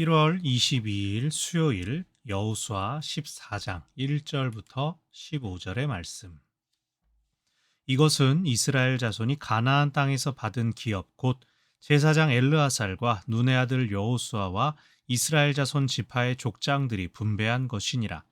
1월 22일 수요일 여호수아 14장 1절부터 15절의 말씀. 이것은 이스라엘 자손이 가나안 땅에서 받은 기업 곧 제사장 엘르아살과 눈의 아들 여호수아와 이스라엘 자손 지파의 족장들이 분배한 것이니라.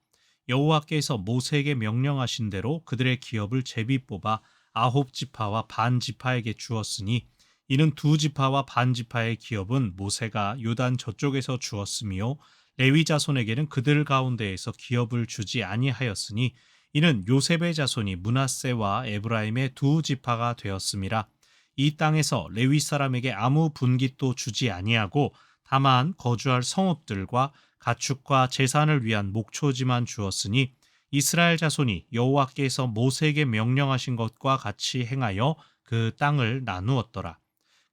여호와께서 모세에게 명령하신 대로 그들의 기업을 제비 뽑아 아홉 지파와 반 지파에게 주었으니 이는 두 지파와 반 지파의 기업은 모세가 요단 저쪽에서 주었으며 레위 자손에게는 그들 가운데에서 기업을 주지 아니하였으니 이는 요셉의 자손이 므낫세와 에브라임의 두 지파가 되었음이라. 이 땅에서 레위 사람에게 아무 분깃도 주지 아니하고 다만 거주할 성읍들과 가축과 제산을 위한 목초지만 주었으니 이스라엘 자손이 여호와께서 모세에게 명령하신 것과 같이 행하여 그 땅을 나누었더라.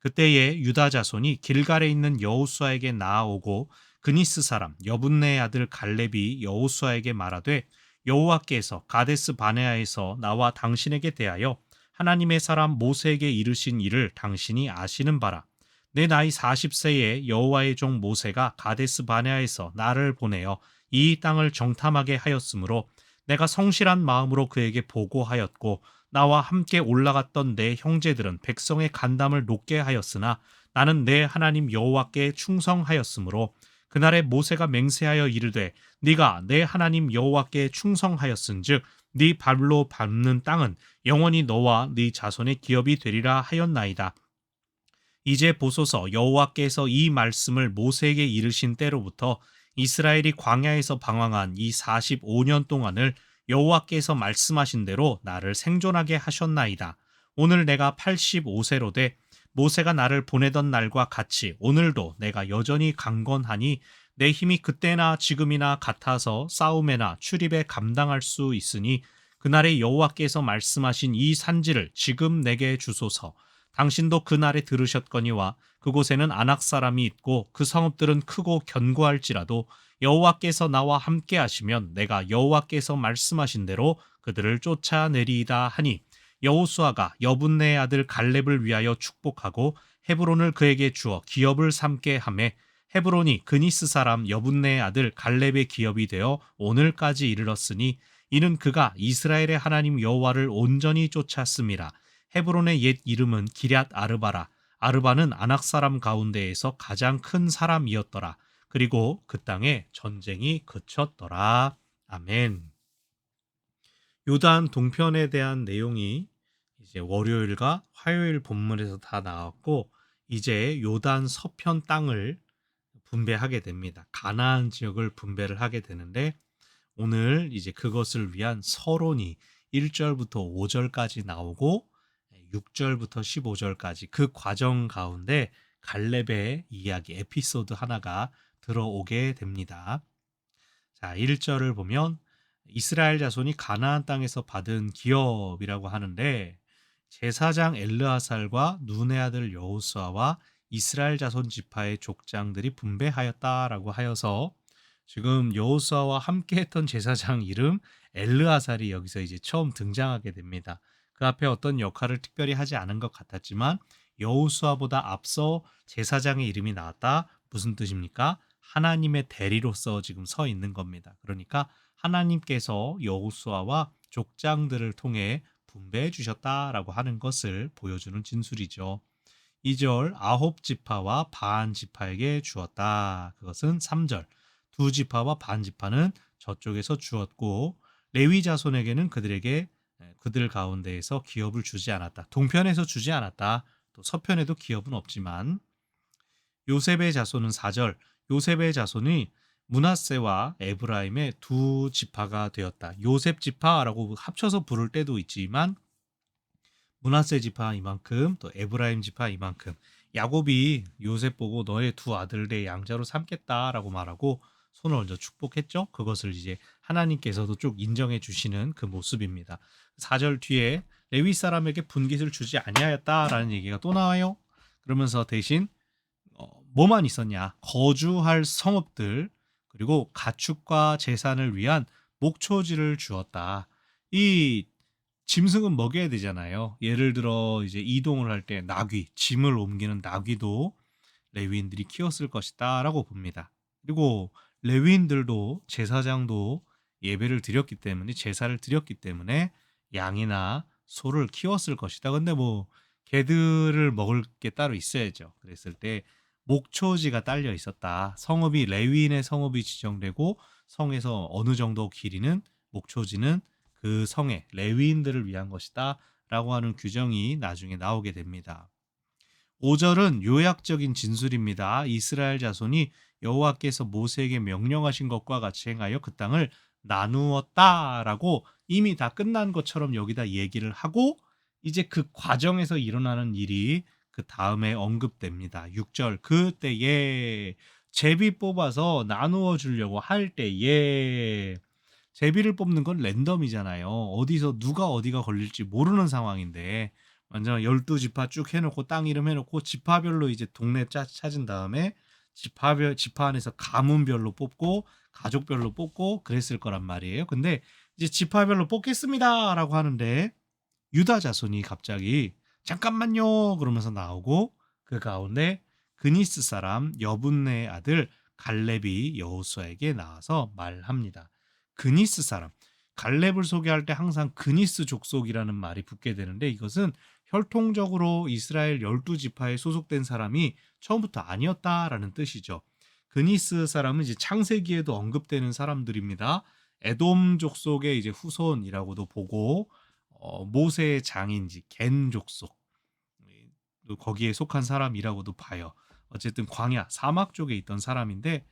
그때에 유다 자손이 길갈에 있는 여호수아에게 나아오고 그니스 사람 여분네의 아들 갈렙이 여호수아에게 말하되 여호와께서 가데스 바네아에서 나와 당신에게 대하여 하나님의 사람 모세에게 이르신 일을 당신이 아시는 바라. 내 나이 40세에 여호와의 종 모세가 가데스 바네아에서 나를 보내어 이 땅을 정탐하게 하였으므로 내가 성실한 마음으로 그에게 보고하였고 나와 함께 올라갔던 내 형제들은 백성의 간담을 높게 하였으나 나는 내 하나님 여호와께 충성하였으므로 그날에 모세가 맹세하여 이르되 네가 내 하나님 여호와께 충성하였은즉 네 발로 밟는 땅은 영원히 너와 네 자손의 기업이 되리라 하였나이다. 이제 보소서 여호와께서 이 말씀을 모세에게 이르신 때로부터 이스라엘이 광야에서 방황한 이 45년 동안을 여호와께서 말씀하신 대로 나를 생존하게 하셨나이다. 오늘 내가 85세로 돼 모세가 나를 보내던 날과 같이 오늘도 내가 여전히 강건하니 내 힘이 그때나 지금이나 같아서 싸움에나 출입에 감당할 수 있으니 그날에 여호와께서 말씀하신 이 산지를 지금 내게 주소서. 당신도 그날에 들으셨거니와 그곳에는 아낙 사람이 있고 그 성읍들은 크고 견고할지라도 여호와께서 나와 함께 하시면 내가 여호와께서 말씀하신 대로 그들을 쫓아내리이다 하니 여호수아가 여분네의 아들 갈렙을 위하여 축복하고 헤브론을 그에게 주어 기업을 삼게 하매 헤브론이 그니스 사람 여분네의 아들 갈렙의 기업이 되어 오늘까지 이르렀으니 이는 그가 이스라엘의 하나님 여호와를 온전히 쫓았음이라. 헤브론의 옛 이름은 기럇 아르바라. 아르바는 아낙 사람 가운데에서 가장 큰 사람이었더라. 그리고 그 땅에 전쟁이 그쳤더라. 아멘. 요단 동편에 대한 내용이 이제 월요일과 화요일 본문에서 다 나왔고 이제 요단 서편 땅을 분배하게 됩니다. 가나안 지역을 분배를 하게 되는데 오늘 이제 그것을 위한 서론이 1절부터 5절까지 나오고 6절부터 15절까지 그 과정 가운데 갈렙의 이야기 에피소드 하나가 들어오게 됩니다. 자, 1절을 보면 이스라엘 자손이 가나안 땅에서 받은 기업이라고 하는데 제사장 엘르아살과 눈의 아들 여호수아와 이스라엘 자손 지파의 족장들이 분배하였다라고 하여서 지금 여호수아와 함께했던 제사장 이름 엘르아살이 여기서 이제 처음 등장하게 됩니다. 그 앞에 어떤 역할을 특별히 하지 않은 것 같았지만 여호수아보다 앞서 제사장의 이름이 나왔다. 무슨 뜻입니까? 하나님의 대리로서 지금 서 있는 겁니다. 그러니까 하나님께서 여호수아와 족장들을 통해 분배해 주셨다라고 하는 것을 보여주는 진술이죠. 2절 아홉 지파와 반 지파에게 주었다. 그것은 3절 두 지파와 반 지파는 저쪽에서 주었고 레위 자손에게는 그들에게 그들 가운데에서 기업을 주지 않았다. 동편에서 주지 않았다. 또 서편에도 기업은 없지만 요셉의 자손은 4절 요셉의 자손이 므낫세와 에브라임의 두 지파가 되었다. 요셉 지파라고 합쳐서 부를 때도 있지만 므낫세 지파 이만큼 또 에브라임 지파 이만큼 야곱이 요셉 보고 너의 두 아들 내 양자로 삼겠다라고 말하고 손을 얹어 축복했죠. 그것을 이제 하나님께서도 쭉 인정해 주시는 그 모습입니다. 4절 뒤에 레위 사람에게 분깃을 주지 아니하였다라는 얘기가 또 나와요. 그러면서 대신 뭐만 있었냐? 거주할 성읍들 그리고 가축과 재산을 위한 목초지를 주었다. 이 짐승은 먹여야 되잖아요. 예를 들어 이제 이동을 할 때 나귀, 짐을 옮기는 나귀도 레위인들이 키웠을 것이다라고 봅니다. 그리고 레위인들도 제사장도 예배를 드렸기 때문에 제사를 드렸기 때문에 양이나 소를 키웠을 것이다. 근데 뭐 개들을 먹을 게 따로 있어야죠. 그랬을 때 목초지가 딸려 있었다. 성읍이 레위인의 성읍이 지정되고 성에서 어느 정도 길이는 목초지는 그 성의 레위인들을 위한 것이다라고 하는 규정이 나중에 나오게 됩니다. 5절은 요약적인 진술입니다. 이스라엘 자손이 여호와께서 모세에게 명령하신 것과 같이 행하여 그 땅을 나누었다라고 이미 다 끝난 것처럼 여기다 얘기를 하고 이제 그 과정에서 일어나는 일이 그 다음에 언급됩니다. 6절 그때에 제비 뽑아서 나누어 주려고 할 때에 제비를 뽑는 건 랜덤이잖아요. 어디서 누가 어디가 걸릴지 모르는 상황인데 완전 12지파 쭉 해놓고 땅 이름 해놓고 지파별로 이제 동네 찾은 다음에 지파 안에서 가문별로 뽑고 가족별로 뽑고 그랬을 거란 말이에요. 근데 이제 지파별로 뽑겠습니다라고 하는데 유다 자손이 갑자기 잠깐만요 그러면서 나오고 그 가운데 그니스 사람 여분네 아들 갈렙이 여호수아에게 나와서 말합니다. 그니스 사람 갈렙을 소개할 때 항상 그니스 족속이라는 말이 붙게 되는데 이것은 혈통적으로 이스라엘 12지파에 소속된 사람이 처음부터 아니었다라는 뜻이죠. 그니스 사람은 이제 창세기에도 언급되는 사람들입니다. 에돔 족속의 이제 후손이라고도 보고 모세의 장인지 겐 족속 거기에 속한 사람이라고도 봐요. 어쨌든 광야 사막 쪽에 있던 사람인데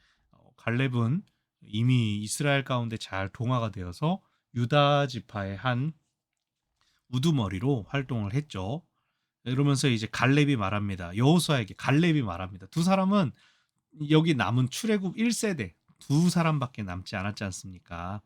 갈렙은 이미 이스라엘 가운데 잘 동화가 되어서 유다 지파의 한 우두머리로 활동을 했죠. 이러면서 이제 갈렙이 말합니다. 여호수아에게 갈렙이 말합니다. 두 사람은 여기 남은 출애굽 1세대 두 사람밖에 남지 않았지 않습니까?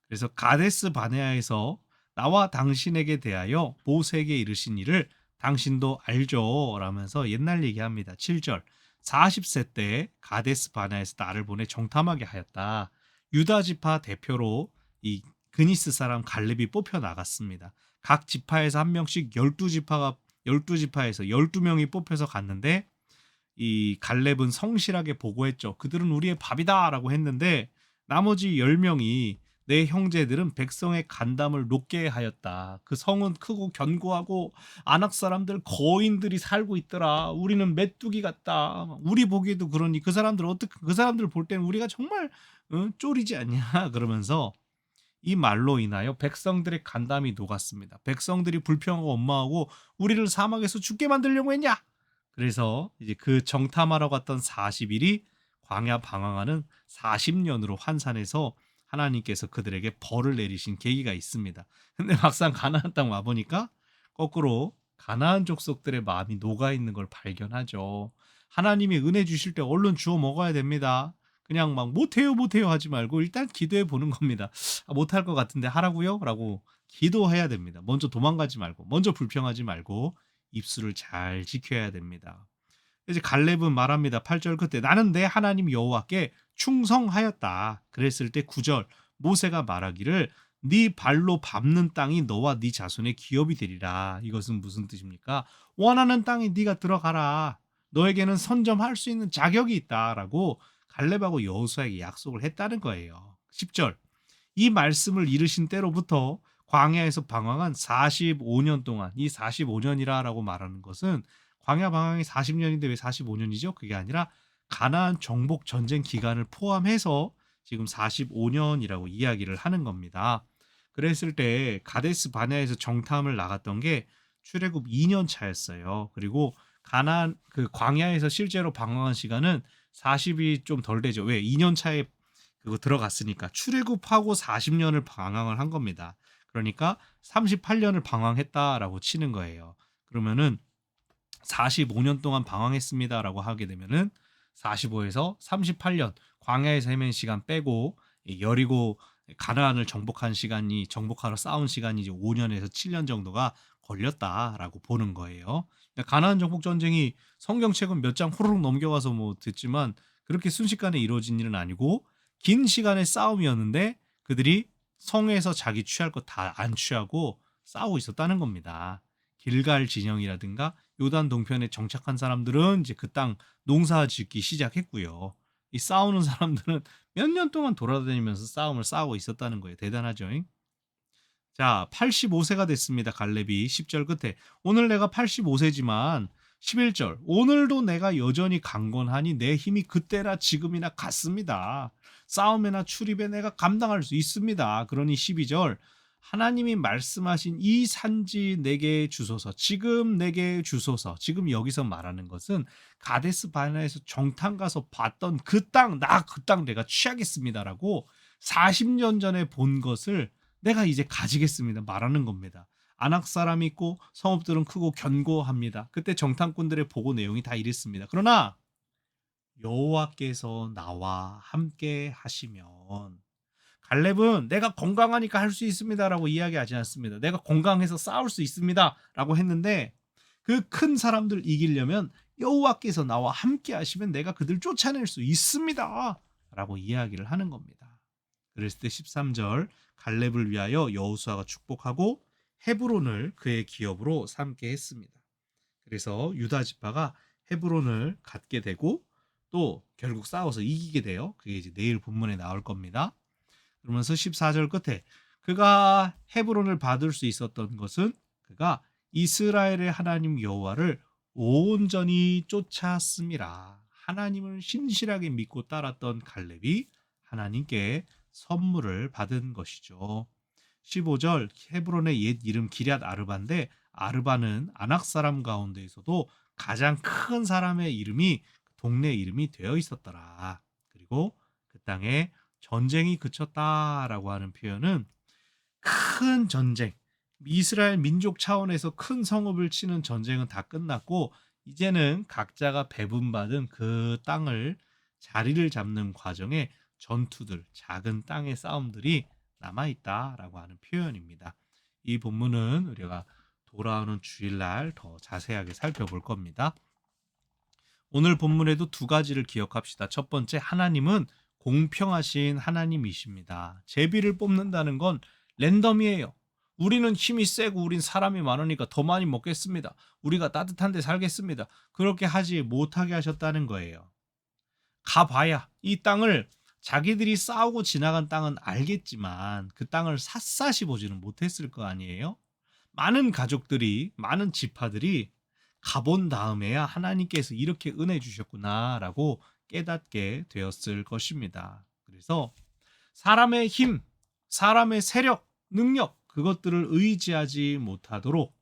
그래서 가데스 바네아에서 나와 당신에게 대하여 모세에게 이르신 일을 당신도 알죠 라면서 옛날 얘기합니다. 7절 40세 때 가데스 바네아에서 나를 보내 정탐하게 하였다. 유다 지파 대표로 이 그니스 사람 갈렙이 뽑혀 나갔습니다. 각 지파에서 한 명씩 12지파가 12지파에서 12명이 뽑혀서 갔는데 이 갈렙은 성실하게 보고했죠. 그들은 우리의 밥이다라고 했는데 나머지 10명이 내 형제들은 백성의 간담을 높게 하였다. 그 성은 크고 견고하고 안악 사람들 거인들이 살고 있더라. 우리는 메뚜기 같다. 우리 보기에도 그러니 그 사람들 어떻게 그 사람들 볼 때는 우리가 정말 쫄이지 않냐 그러면서 이 말로 인하여 백성들의 간담이 녹았습니다. 백성들이 불평하고 원망하고 우리를 사막에서 죽게 만들려고 했냐? 그래서 이제 그 정탐하러 갔던 40일이 광야 방황하는 40년으로 환산해서 하나님께서 그들에게 벌을 내리신 계기가 있습니다. 근데 막상 가나안 땅 와보니까 거꾸로 가나안 족속들의 마음이 녹아 있는 걸 발견하죠. 하나님이 은혜 주실 때 얼른 주워 먹어야 됩니다. 그냥 막 못해요 못해요 하지 말고 일단 기도해 보는 겁니다. 못할 것 같은데 하라고요? 라고 기도해야 됩니다. 먼저 도망가지 말고 먼저 불평하지 말고 입술을 잘 지켜야 됩니다. 이제 갈렙은 말합니다. 8절 끝에 나는 내 하나님 여호와께 충성하였다. 그랬을 때 9절 모세가 말하기를 네 발로 밟는 땅이 너와 네 자손의 기업이 되리라. 이것은 무슨 뜻입니까? 원하는 땅에 네가 들어가라. 너에게는 선점할 수 있는 자격이 있다라고 갈렙하고 여호수아에게 약속을 했다는 거예요. 10절 이 말씀을 이르신 때로부터 광야에서 방황한 45년 동안 이 45년이라고 말하는 것은 광야 방황이 40년인데 왜 45년이죠? 그게 아니라 가나안 정복 전쟁 기간을 포함해서 지금 45년이라고 이야기를 하는 겁니다. 그랬을 때 가데스 바네아에서 정탐을 나갔던 게 출애굽 2년 차였어요. 그리고 가나안 그 광야에서 실제로 방황한 시간은 40이 좀 덜 되죠. 왜? 2년 차에 그거 들어갔으니까 출애굽하고 40년을 방황을 한 겁니다. 그러니까 38년을 방황했다라고 치는 거예요. 그러면은 45년 동안 방황했습니다라고 하게 되면은 45에서 38년 광야에서 헤맨 시간 빼고 여리고 가나안을 정복한 시간이 정복하러 싸운 시간이 이제 5년에서 7년 정도가 걸렸다라고 보는 거예요. 그러니까 가나안 정복 전쟁이 성경책은 몇 장 호로록 넘겨가서 뭐 듣지만 그렇게 순식간에 이루어진 일은 아니고 긴 시간의 싸움이었는데 그들이 성에서 자기 취할 것 다 안 취하고 싸우고 있었다는 겁니다. 길갈 진영이라든가 요단 동편에 정착한 사람들은 이제 그 땅 농사 짓기 시작했고요. 이 싸우는 사람들은 몇 년 동안 돌아다니면서 싸움을 싸우고 있었다는 거예요. 대단하죠. 자, 85세가 됐습니다. 갈렙이 10절 끝에 오늘 내가 85세지만 11절 오늘도 내가 여전히 강건하니 내 힘이 그때나 지금이나 같습니다. 싸움에나 출입에 내가 감당할 수 있습니다. 그러니 12절 하나님이 말씀하신 이 산지 내게 주소서. 지금 내게 주소서. 지금 여기서 말하는 것은 가데스 바네아에서 정탐 가서 봤던 그 땅, 나 그 땅 내가 취하겠습니다라고 40년 전에 본 것을 내가 이제 가지겠습니다. 말하는 겁니다. 안악 사람이 있고 성읍들은 크고 견고합니다. 그때 정탐꾼들의 보고 내용이 다 이랬습니다. 그러나 여호와께서 나와 함께 하시면 갈렙은 내가 건강하니까 할 수 있습니다라고 이야기하지 않습니다. 내가 건강해서 싸울 수 있습니다라고 했는데 그 큰 사람들 이기려면 여호와께서 나와 함께 하시면 내가 그들 쫓아낼 수 있습니다라고 이야기를 하는 겁니다. 그랬을 때 13절 갈렙을 위하여 여호수아가 축복하고 헤브론을 그의 기업으로 삼게 했습니다. 그래서 유다 지파가 헤브론을 갖게 되고 또 결국 싸워서 이기게 돼요. 그게 이제 내일 본문에 나올 겁니다. 그러면서 14절 끝에 그가 헤브론을 받을 수 있었던 것은 그가 이스라엘의 하나님 여호와를 온전히 쫓았음이라. 하나님을 신실하게 믿고 따랐던 갈렙이 하나님께 선물을 받은 것이죠. 15절 헤브론의 옛 이름 기럇 아르바인데 아르바는 아낙 사람 가운데에서도 가장 큰 사람의 이름이 동네 이름이 되어 있었더라. 그리고 그 땅에 전쟁이 그쳤다라고 하는 표현은 큰 전쟁, 이스라엘 민족 차원에서 큰 성읍을 치는 전쟁은 다 끝났고 이제는 각자가 배분받은 그 땅을 자리를 잡는 과정에 전투들, 작은 땅의 싸움들이 남아있다라고 하는 표현입니다. 이 본문은 우리가 돌아오는 주일날 더 자세하게 살펴볼 겁니다. 오늘 본문에도 두 가지를 기억합시다. 첫 번째, 하나님은 공평하신 하나님이십니다. 제비를 뽑는다는 건 랜덤이에요. 우리는 힘이 세고 우린 사람이 많으니까 더 많이 먹겠습니다. 우리가 따뜻한 데 살겠습니다. 그렇게 하지 못하게 하셨다는 거예요. 가봐야 이 땅을 자기들이 싸우고 지나간 땅은 알겠지만 그 땅을 샅샅이 보지는 못했을 거 아니에요. 많은 가족들이, 많은 지파들이 가본 다음에야 하나님께서 이렇게 은혜 주셨구나라고 깨닫게 되었을 것입니다. 그래서 사람의 힘, 사람의 세력, 능력 그것들을 의지하지 못하도록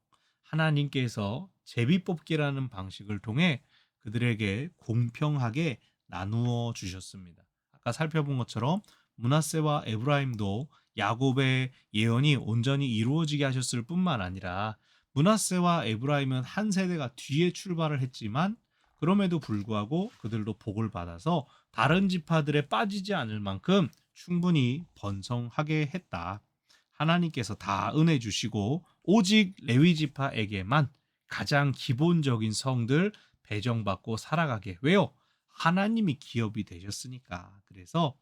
하나님께서 제비뽑기라는 방식을 통해 그들에게 공평하게 나누어 주셨습니다. 아까 살펴본 것처럼 므낫세와 에브라임도 야곱의 예언이 온전히 이루어지게 하셨을 뿐만 아니라 므낫세와 에브라임은 한 세대가 뒤에 출발을 했지만 그럼에도 불구하고 그들도 복을 받아서 다른 지파들에 빠지지 않을 만큼 충분히 번성하게 했다. 하나님께서 다 은혜 주시고 오직 레위 지파에게만 가장 기본적인 성들 배정받고 살아가게. 왜요? 하나님이 기업이 되셨으니까. 그래서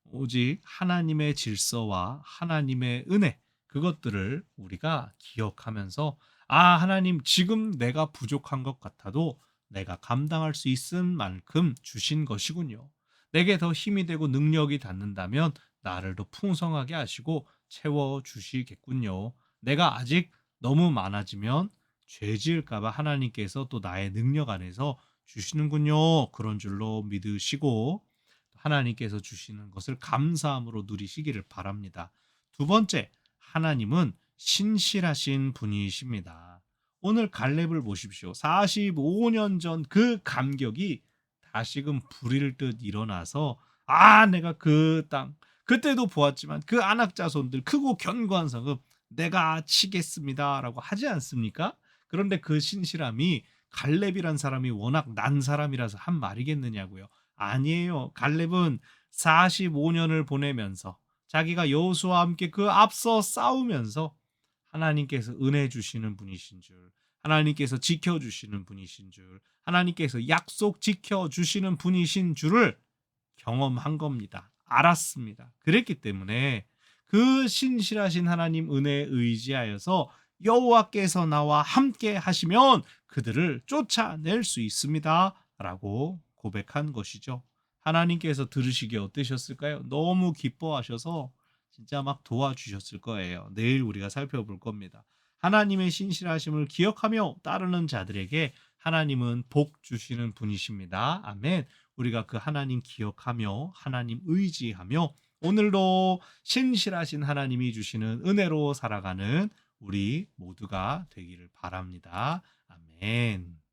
오직 하나님의 질서와 하나님의 은혜 그것들을 우리가 기억하면서 하나님 지금 내가 부족한 것 같아도 내가 감당할 수 있을 만큼 주신 것이군요. 내게 더 힘이 되고 능력이 닿는다면 나를 더 풍성하게 하시고 채워 주시겠군요. 내가 아직 너무 많아지면 죄 지을까봐 하나님께서 또 나의 능력 안에서 주시는군요. 그런 줄로 믿으시고 하나님께서 주시는 것을 감사함으로 누리시기를 바랍니다. 두 번째, 하나님은 신실하신 분이십니다. 오늘 갈렙을 보십시오. 45년 전 그 감격이 다시금 불일 듯 일어나서 내가 그 땅, 그때도 보았지만 그 안악 자손들 크고 견고한 성읍 내가 치겠습니다라고 하지 않습니까? 그런데 그 신실함이 갈렙이란 사람이 워낙 난 사람이라서 한 말이겠느냐고요. 아니에요. 갈렙은 45년을 보내면서 자기가 여호수아와 함께 그 앞서 싸우면서 하나님께서 은혜 주시는 분이신 줄, 하나님께서 지켜주시는 분이신 줄, 하나님께서 약속 지켜주시는 분이신 줄을 경험한 겁니다. 알았습니다. 그랬기 때문에 그 신실하신 하나님 은혜에 의지하여서 여호와께서 나와 함께 하시면 그들을 쫓아낼 수 있습니다. 라고 고백한 것이죠. 하나님께서 들으시기에 어떠셨을까요? 너무 기뻐하셔서 진짜 막 도와주셨을 거예요. 내일 우리가 살펴볼 겁니다. 하나님의 신실하심을 기억하며 따르는 자들에게 하나님은 복 주시는 분이십니다. 아멘. 우리가 그 하나님 기억하며 하나님 의지하며 오늘도 신실하신 하나님이 주시는 은혜로 살아가는 우리 모두가 되기를 바랍니다. 아멘.